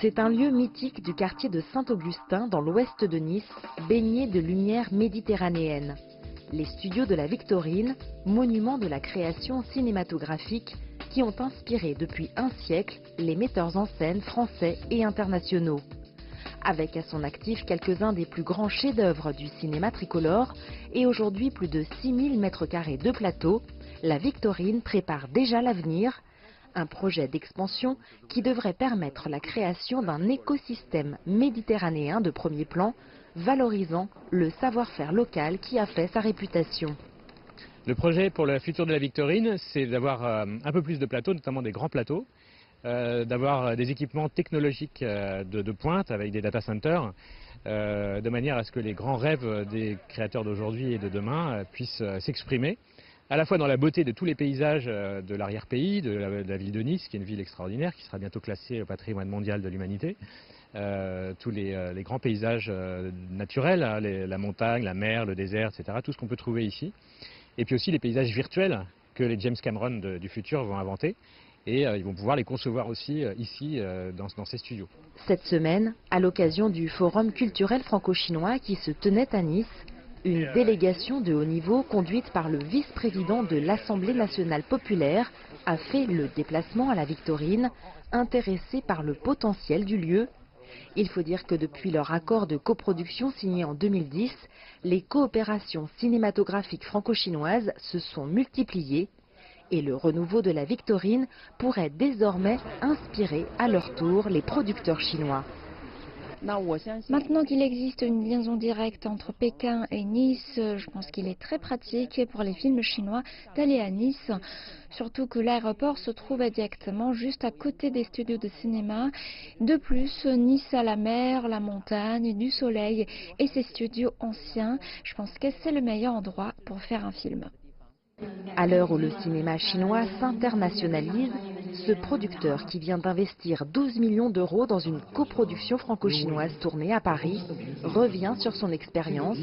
C'est un lieu mythique du quartier de Saint-Augustin dans l'ouest de Nice, baigné de lumière méditerranéenne. Les studios de la Victorine, monument de la création cinématographique qui ont inspiré depuis un siècle les metteurs en scène français et internationaux. Avec à son actif quelques-uns des plus grands chefs-d'œuvre du cinéma tricolore et aujourd'hui plus de 6000 m² de plateau, la Victorine prépare déjà l'avenir. Un projet d'expansion qui devrait permettre la création d'un écosystème méditerranéen de premier plan, valorisant le savoir-faire local qui a fait sa réputation. Le projet pour le futur de la Victorine, c'est d'avoir un peu plus de plateaux, notamment des grands plateaux, d'avoir des équipements technologiques de pointe avec des data centers, de manière à ce que les grands rêves des créateurs d'aujourd'hui et de demain puissent s'exprimer, à la fois dans la beauté de tous les paysages de l'arrière-pays, de la ville de Nice, qui est une ville extraordinaire, qui sera bientôt classée au patrimoine mondial de l'humanité, tous les grands paysages naturels, hein, la montagne, la mer, le désert, etc., tout ce qu'on peut trouver ici, et puis aussi les paysages virtuels que les James Cameron du futur vont inventer, et ils vont pouvoir les concevoir aussi ici dans ces studios. Cette semaine, à l'occasion du Forum culturel franco-chinois qui se tenait à Nice, une délégation de haut niveau conduite par le vice-président de l'Assemblée nationale populaire a fait le déplacement à la Victorine, intéressé par le potentiel du lieu. Il faut dire que depuis leur accord de coproduction signé en 2010, les coopérations cinématographiques franco-chinoises se sont multipliées et le renouveau de la Victorine pourrait désormais inspirer à leur tour les producteurs chinois. Maintenant qu'il existe une liaison directe entre Pékin et Nice, je pense qu'il est très pratique pour les films chinois d'aller à Nice, surtout que l'aéroport se trouve directement juste à côté des studios de cinéma. De plus, Nice a la mer, la montagne, du soleil et ses studios anciens. Je pense que c'est le meilleur endroit pour faire un film. À l'heure où le cinéma chinois s'internationalise, ce producteur qui vient d'investir 12 millions d'euros dans une coproduction franco-chinoise tournée à Paris revient sur son expérience.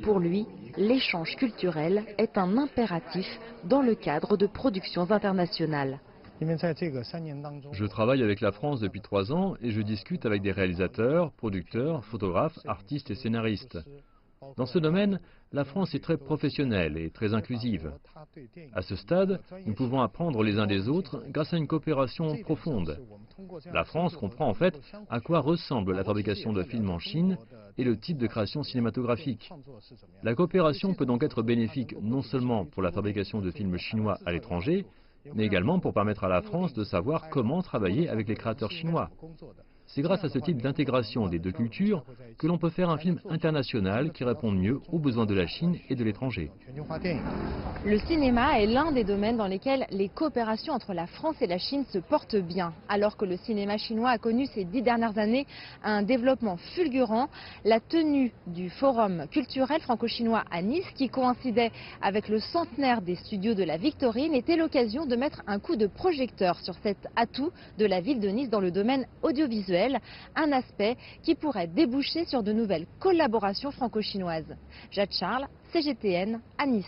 Pour lui, l'échange culturel est un impératif dans le cadre de productions internationales. Je travaille avec la France depuis 3 ans et je discute avec des réalisateurs, producteurs, photographes, artistes et scénaristes. Dans ce domaine, la France est très professionnelle et très inclusive. À ce stade, nous pouvons apprendre les uns des autres grâce à une coopération profonde. La France comprend en fait à quoi ressemble la fabrication de films en Chine et le type de création cinématographique. La coopération peut donc être bénéfique non seulement pour la fabrication de films chinois à l'étranger, mais également pour permettre à la France de savoir comment travailler avec les créateurs chinois. C'est grâce à ce type d'intégration des deux cultures que l'on peut faire un film international qui réponde mieux aux besoins de la Chine et de l'étranger. Le cinéma est l'un des domaines dans lesquels les coopérations entre la France et la Chine se portent bien. Alors que le cinéma chinois a connu ces 10 dernières années un développement fulgurant, la tenue du Forum culturel franco-chinois à Nice, qui coïncidait avec le centenaire des studios de la Victorine, était l'occasion de mettre un coup de projecteur sur cet atout de la ville de Nice dans le domaine audiovisuel. Un aspect qui pourrait déboucher sur de nouvelles collaborations franco-chinoises. Jade Charles, CGTN, à Nice.